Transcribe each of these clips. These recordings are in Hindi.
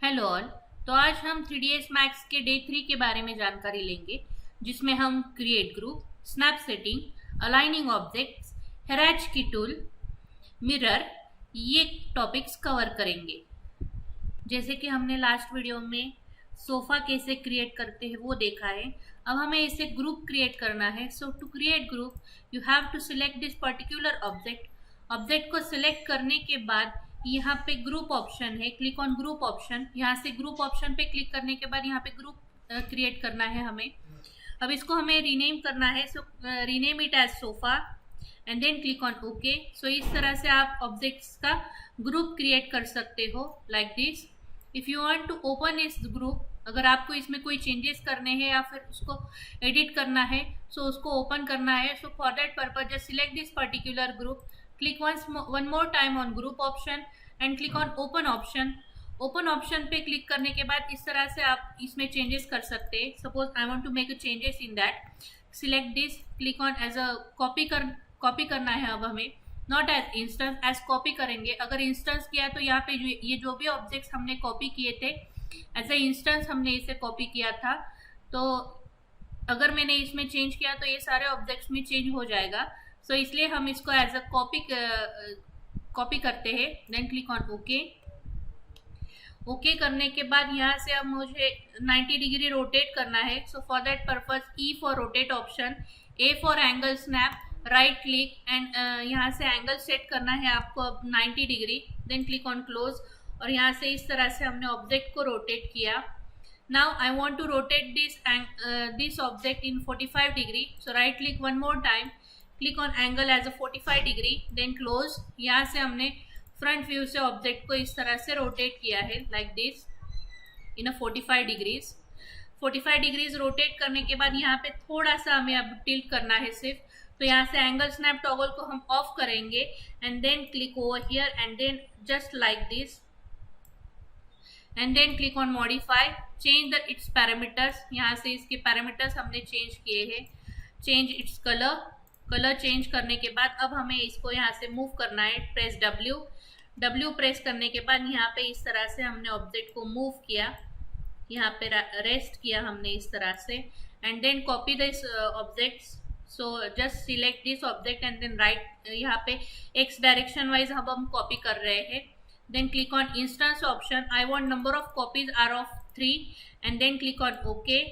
Hello all. तो आज हम 3ds मैक्स के डे 3 के बारे में जानकारी लेंगे, जिसमें हम create group, snap setting, aligning objects, hierarchy tool, mirror, ये टॉपिक्स कवर करेंगे। जैसे कि हमने लास्ट वीडियो में सोफा कैसे क्रिएट करते हैं वो देखा है। अब हमें इसे ग्रुप क्रिएट करना है। So to create group you have to select this particular object को सिलेक्ट करने के बाद यहाँ पे ग्रुप ऑप्शन है, क्लिक ऑन ग्रुप ऑप्शन। यहाँ से ग्रुप ऑप्शन पे क्लिक करने के बाद यहाँ पे ग्रुप क्रिएट करना है हमें। अब इसको हमें रीनेम करना है। So rename it as sofa and then click on okay. So इस तरह से आप ऑब्जेक्ट्स का ग्रुप क्रिएट कर सकते हो like this. If you want to open इस ग्रुप, अगर आपको इसमें कोई चेंजेस करने हैं या फिर उसको एडिट करना है, सो उसको ओपन करना है। So for that purpose just select this particular group, click one more time on group option and click on open option। Open option पे क्लिक करने के बाद इस तरह से आप इसमें चेंजेस कर सकते हैं। Suppose I want to make a changes in that, select this, click on as a copy करना है। अब हमें not as instance, as copy करेंगे। अगर इंस्टेंस किया तो यहाँ पे ये जो भी ऑब्जेक्ट्स हमने कॉपी किए थे एज ए इंस्टेंस हमने इसे कॉपी किया था। तो अगर मैंने इसमें चेंज किया तो ये सारे ऑब्जेक्ट्स में चेंज हो जाएगा। सो इसलिए हम इसको एज अ कॉपी करते हैं। Then click on okay. Okay करने के बाद यहाँ से अब मुझे 90 डिग्री रोटेट करना है। So for that purpose E for rotate option, A for angle snap, right click and यहाँ से एंगल सेट करना है आपको अब 90 degree. Then click on close और यहाँ से इस तरह से हमने ऑब्जेक्ट को रोटेट किया। Now I want to rotate this object in 45 degree. So right click one more time, click on angle as a 45 degree, then close. यहाँ से हमने फ्रंट व्यू से ऑब्जेक्ट को इस तरह से रोटेट किया है like this in a 45 degrees. 45 degrees rotate करने के बाद यहाँ पे थोड़ा सा हमें अब टिल्ट करना है सिर्फ। तो यहाँ से एंगल स्नैप टॉगल को हम ऑफ करेंगे and then click over here and then just like this and then click on modify, change the its parameters. यहाँ से इसके पैरामीटर्स हमने चेंज किए हैं। चेंज इट्स कलर चेंज करने के बाद अब हमें इसको यहाँ से मूव करना है। प्रेस डब्ल्यू प्रेस करने के बाद यहाँ पे इस तरह से हमने ऑब्जेक्ट को मूव किया, यहाँ पे रेस्ट किया हमने इस तरह से and then copy this objects. So just select this object and then right, यहाँ पे एक्स डायरेक्शन वाइज हम कॉपी कर रहे हैं। Then click on instance option, I want number of copies are of 3 and then click on okay.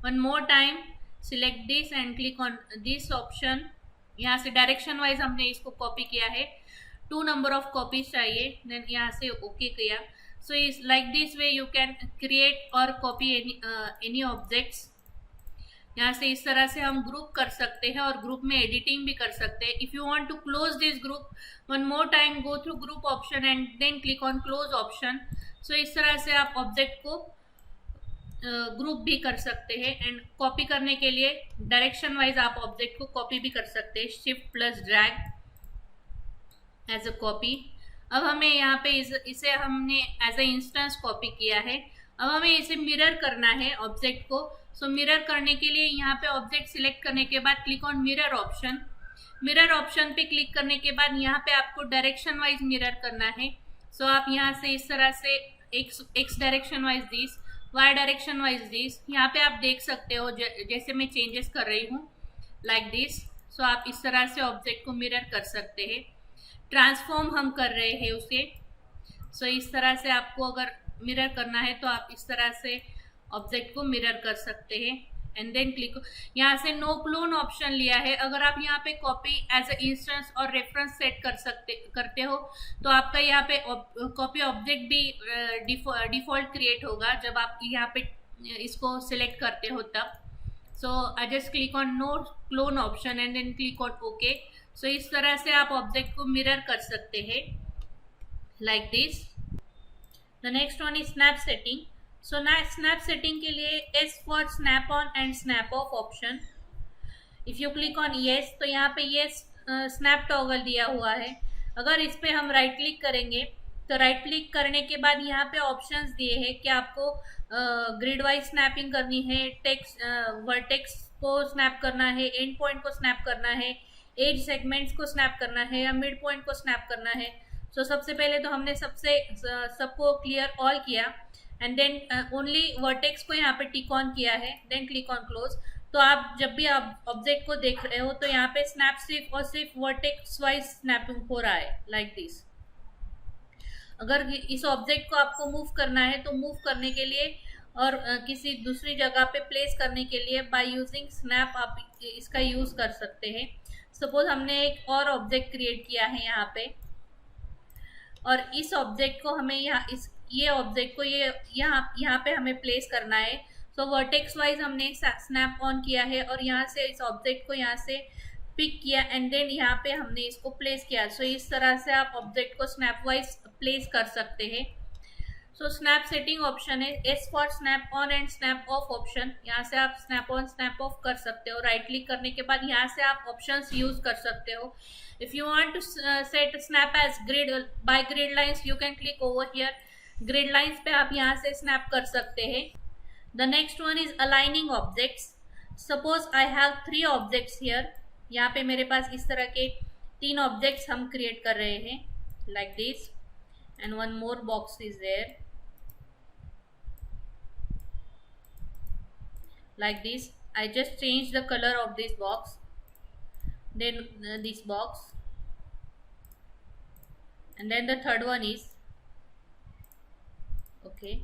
One more time select this and click on this option. यहाँ से डायरेक्शन वाइज हमने इसको कॉपी किया है, 2 नंबर ऑफ कॉपीज चाहिए। देन यहाँ से ओके किया। सो इस like this way you can create और कॉपी एनी ऑब्जेक्ट्स। यहाँ से इस तरह से हम ग्रुप कर सकते हैं और ग्रुप में एडिटिंग भी कर सकते हैं। If you want to close this group, one more time go through group option and then click on close option. So इस तरह से आप ऑब्जेक्ट को ग्रुप भी कर सकते हैं एंड कॉपी करने के लिए डायरेक्शन वाइज आप ऑब्जेक्ट को कॉपी भी कर सकते हैं। Shift plus drag as a copy. अब हमें यहाँ पे इसे हमने एज अ इंस्टेंस कॉपी किया है। अब हमें इसे मिरर करना है ऑब्जेक्ट को। सो मिरर करने के लिए यहाँ पे ऑब्जेक्ट सिलेक्ट करने के बाद click on mirror option. Mirror option पे क्लिक करने के बाद यहाँ पे आपको डायरेक्शन वाइज मिरर करना है। सो आप यहाँ से इस तरह से X direction wise this, Y direction wise this. यहाँ पे आप देख सकते हो जैसे मैं चेंजेस कर रही हूँ लाइक दिस। सो आप इस तरह से ऑब्जेक्ट को मिरर कर सकते हैं। ट्रांसफॉर्म हम कर रहे हैं उसे। सो इस तरह से आपको अगर मिरर करना है तो आप इस तरह से ऑब्जेक्ट को मिरर कर सकते हैं एंड देन क्लिक। यहाँ से नो क्लोन ऑप्शन लिया है। अगर आप यहाँ पे कॉपी एज अ इंस्टेंस और रेफरेंस सेट करते हो तो आपका यहाँ पे कॉपी ऑब्जेक्ट भी डिफॉल्ट क्रिएट होगा जब आप यहाँ पे इसको सिलेक्ट करते हो तब। So I just click on no clone option and then click on okay. So इस तरह से आप ऑब्जेक्ट को मिरर कर सकते हैं like this. The next one is snap setting. So snap setting के लिए S for snap on and snap of option. If you click on yes तो यहाँ पे येस स्नैप टॉगल दिया हुआ है। अगर इस पे हम राइट क्लिक करेंगे तो राइट क्लिक करने के बाद यहाँ पे ऑप्शंस दिए हैं कि आपको ग्रिड वाइज स्नैपिंग करनी है, टेक्स्ट वर्टेक्स को स्नैप करना है, एंड पॉइंट को स्नैप करना है, एज सेगमेंट्स को स्नैप करना है या मिड पॉइंट को स्नैप करना है। सो सबसे पहले तो हमने सबको क्लियर ऑल किया एंड देन ओनली वर्टेक्स को यहाँ पे टिक ऑन किया है, देन क्लिक ऑन क्लोज। तो आप जब भी आप ऑब्जेक्ट को देख रहे हो तो यहाँ पे स्नैप सिर्फ और सिर्फ वर्टेक्स वाइज स्नैपिंग हो रहा है लाइक दिस। अगर इस ऑब्जेक्ट को आपको मूव करना है तो मूव करने के लिए और किसी दूसरी जगह पे प्लेस करने के लिए बाय यूजिंग स्नैप आप इसका यूज कर सकते हैं। सपोज हमने एक और ऑब्जेक्ट क्रिएट किया है यहाँ पे, और इस ऑब्जेक्ट को हमें ये ऑब्जेक्ट को यहाँ पे हमें प्लेस करना है। सो वर्टेक्स वाइज हमने स्नैप ऑन किया है और यहाँ से इस ऑब्जेक्ट को यहाँ से पिक किया एंड देन यहाँ पे हमने इसको प्लेस किया। सो इस तरह से आप ऑब्जेक्ट को स्नैप वाइज प्लेस कर सकते हैं। सो स्नैप सेटिंग ऑप्शन है, S for snap on and snap of option. यहाँ से आप स्नैप ऑन स्नैप ऑफ कर सकते हो। राइट क्लिक करने के बाद यहाँ से आप ऑप्शंस यूज कर सकते हो। If you want to set snap as grid by grid lines, you can click over here. Grid lines पे आप यहाँ से स्नैप कर सकते हैं। The next one is aligning objects. Suppose I have 3 objects here. यहाँ पे मेरे पास इस तरह के 3 ऑब्जेक्ट्स हम क्रिएट कर रहे हैं like this, and one more box is there like this. I just change the color of this box, then this box, and then the third one is okay.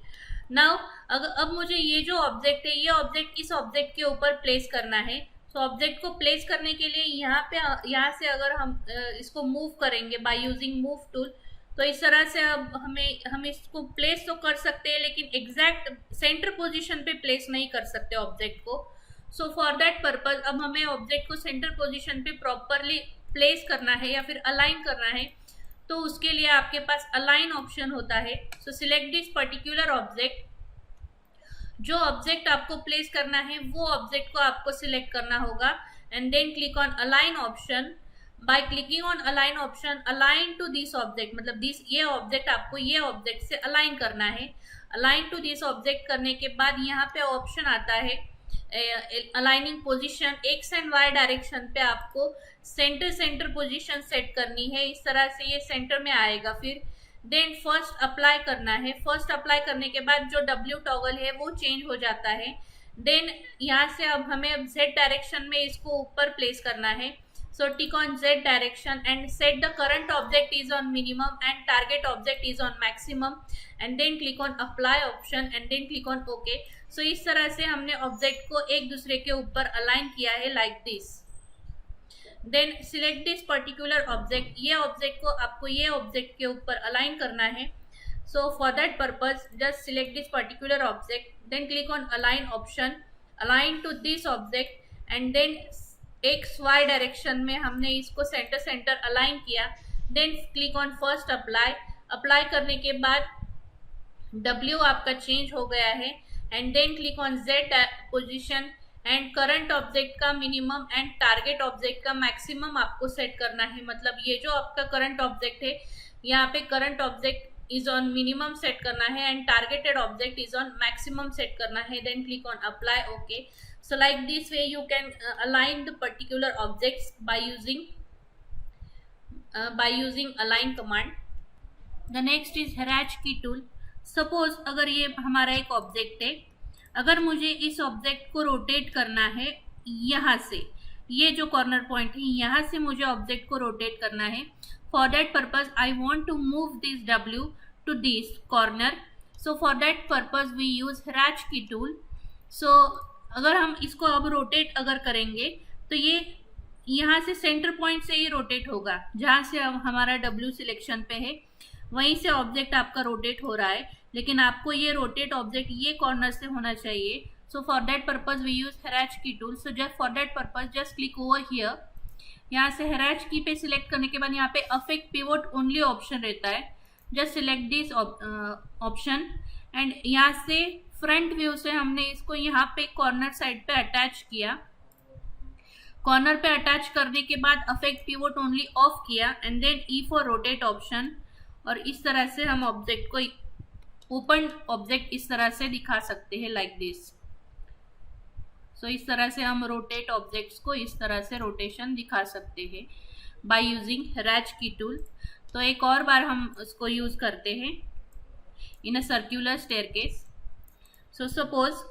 Now अब मुझे ये जो ऑब्जेक्ट है, ये ऑब्जेक्ट इस ऑब्जेक्ट के ऊपर प्लेस करना है। तो ऑब्जेक्ट को प्लेस करने के लिए यहाँ से अगर हम इसको मूव करेंगे बाय यूजिंग मूव टूल, तो इस तरह से अब हम इसको प्लेस तो कर सकते हैं, लेकिन एग्जैक्ट सेंटर पोजीशन पे प्लेस नहीं कर सकते ऑब्जेक्ट को। सो फॉर दैट पर्पज अब हमें ऑब्जेक्ट को सेंटर पोजीशन पे प्रॉपरली प्लेस करना है या फिर अलाइन करना है, तो उसके लिए आपके पास अलाइन ऑप्शन होता है। So select this particular object. जो ऑब्जेक्ट आपको प्लेस करना है वो ऑब्जेक्ट को आपको सिलेक्ट करना होगा and then click on align option. By clicking on align option, align to this object, मतलब ये ऑब्जेक्ट आपको ये ऑब्जेक्ट से अलाइन करना है। अलाइन टू दिस ऑब्जेक्ट करने के बाद यहाँ पे ऑप्शन आता है aligning position. X and Y direction पे आपको सेंटर पोजीशन सेट करनी है। इस तरह से ये सेंटर में आएगा। फिर देन फर्स्ट अप्लाई करना है। फर्स्ट अप्लाई करने के बाद जो डब्ल्यू टॉगल है वो चेंज हो जाता है। देन यहाँ से अब हमें जेड डायरेक्शन में इसको ऊपर प्लेस करना है। So tick on Z direction and set the current object is on minimum and target object is on maximum, and then click on apply option and then click on OK. So इस तरह से हमने ऑब्जेक्ट को एक दूसरे के ऊपर अलाइन किया है like this. Then select this particular object. ये ऑब्जेक्ट को आपको ये ऑब्जेक्ट के ऊपर अलाइन करना है। So for that purpose just select this particular object, then click on align option, align to this object and then X Y direction में हमने इसको सेंटर अलाइन किया। Then click on first apply. Apply करने के बाद डब्ल्यू आपका चेंज हो गया है and then click on Z position and current object का मिनिमम एंड टारगेट ऑब्जेक्ट का मैक्सिमम आपको सेट करना है। मतलब ये जो आपका करंट ऑब्जेक्ट है, यहाँ पे current object is on minimum set करना है and targeted object is on maximum set करना है। Then click on apply okay. So like this way you can align the particular objects by using align command. The next is hierarchy tool. Suppose अगर ये हमारा एक ऑब्जेक्ट है, अगर मुझे इस ऑब्जेक्ट को रोटेट करना है यहाँ से, ये जो कॉर्नर पॉइंट है यहाँ से मुझे ऑब्जेक्ट को रोटेट करना है। For that purpose I want to move this W to this corner. So for that purpose we use hierarchy tool. So अगर हम इसको अब रोटेट अगर करेंगे तो ये यहाँ से सेंटर पॉइंट से ही रोटेट होगा। जहाँ से अब हमारा W सिलेक्शन पे है वहीं से ऑब्जेक्ट आपका रोटेट हो रहा है, लेकिन आपको ये रोटेट ऑब्जेक्ट ये कॉर्नर से होना चाहिए। So for that purpose we use hierarchy tool. So just for that purpose just click over here. यहाँ से hierarchy पे सिलेक्ट करने के बाद यहाँ पे अफेक्ट पिवोट ओनली ऑप्शन रहता है। Just select this option and यहाँ से फ्रंट व्यू से हमने इसको यहाँ पे कॉर्नर साइड पे अटैच किया। कॉर्नर पे अटैच करने के बाद अफेक्ट पिवोट ओनली ऑफ किया and then E for rotate option, और इस तरह से हम ऑब्जेक्ट को ओपन ऑब्जेक्ट इस तरह से दिखा सकते हैं लाइक दिस। सो इस तरह से हम रोटेट ऑब्जेक्ट्स को इस तरह से रोटेशन दिखा सकते हैं बाय यूजिंग hierarchy टूल। तो एक और बार हम इसको यूज करते हैं। in a circular staircase. So suppose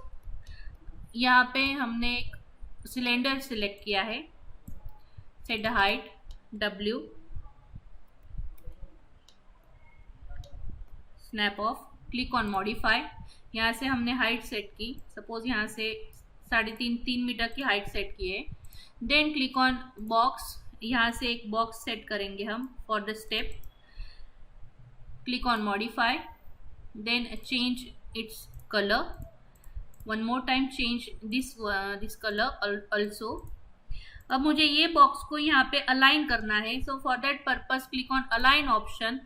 यहाँ पे हमने एक सिलेंडर सिलेक्ट किया है, set the height W, snap off, click on modify. यहाँ से हमने हाइट सेट की, सपोज यहाँ से 3.5 मीटर की हाइट सेट की है. देन क्लिक ऑन बॉक्स, यहाँ से एक बॉक्स सेट करेंगे हम for the step. Click on modify, then change its colour. One more time change this colour also. अब मुझे ये बॉक्स को यहाँ पे अलाइन करना है. So for that purpose click on align option,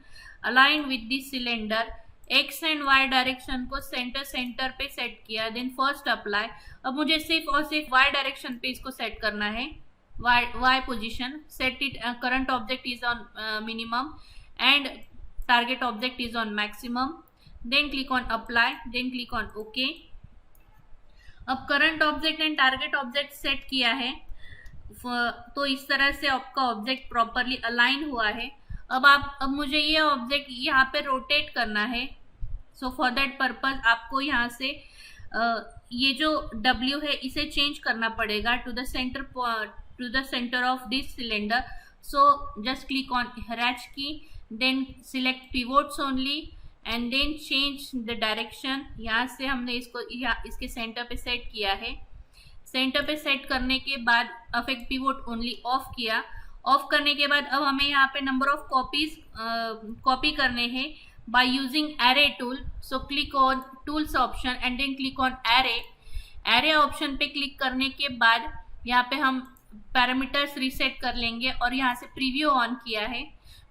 align with this cylinder. X and Y direction को सेंटर पे सेट किया. Then first apply. अब मुझे सिर्फ और सिर्फ वाई डायरेक्शन पे इसको सेट करना है. Y position, set it. Current object is on minimum and target object is on maximum. Then click on apply, then click on okay. अब current object and target object set किया है, तो इस तरह से आपका ऑब्जेक्ट प्रॉपरली अलाइन हुआ है. अब मुझे ये ऑब्जेक्ट यहाँ पे रोटेट करना है. सो फॉर दैट पर्पज आपको यहाँ से ये जो W है इसे चेंज करना पड़ेगा to the centre of this cylinder. So just click on hatch key, then select pivots only and then change the direction. यहाँ से हमने इसको इसके सेंटर पे सेट किया है. सेंटर पे सेट करने के बाद अफेक्ट पिवोट ओनली ऑफ किया. ऑफ करने के बाद अब हमें यहाँ पे नंबर ऑफ कॉपी करने हैं by using array tool. So click on tools option and then click on array. Array option पे क्लिक करने के बाद यहाँ पे हम पैरामीटर्स रीसेट कर लेंगे और यहाँ से प्रीव्यू ऑन किया है.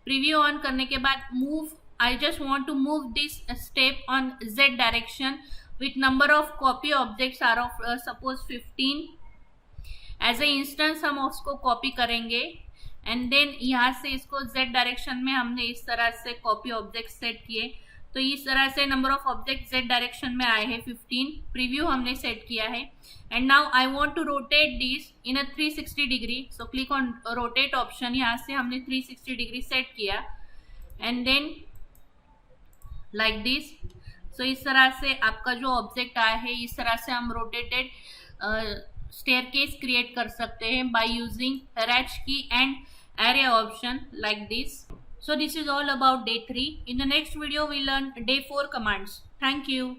प्रीव्यू ऑन करने के बाद move, I just want to move this step on Z direction with number of copy objects are of suppose 15. As a instance हम उसको कॉपी करेंगे एंड देन यहाँ से इसको Z डायरेक्शन में हमने इस तरह से कॉपी ऑब्जेक्ट सेट किए. तो इस तरह से number of object Z direction में आए हैं 15. प्रीव्यू हमने सेट किया है and now I want to rotate this in a 360 degree. So click on rotate option. यहाँ से हमने 360 डिग्री सेट किया and then like this. So इस तरह से आपका जो ऑब्जेक्ट आया है इस तरह से हम रोटेटेड स्टेयरकेस क्रिएट कर सकते हैं बाय यूजिंग हैच की and array option like this. So this is all about day 3. In the next video we learn day 4 commands. Thank you.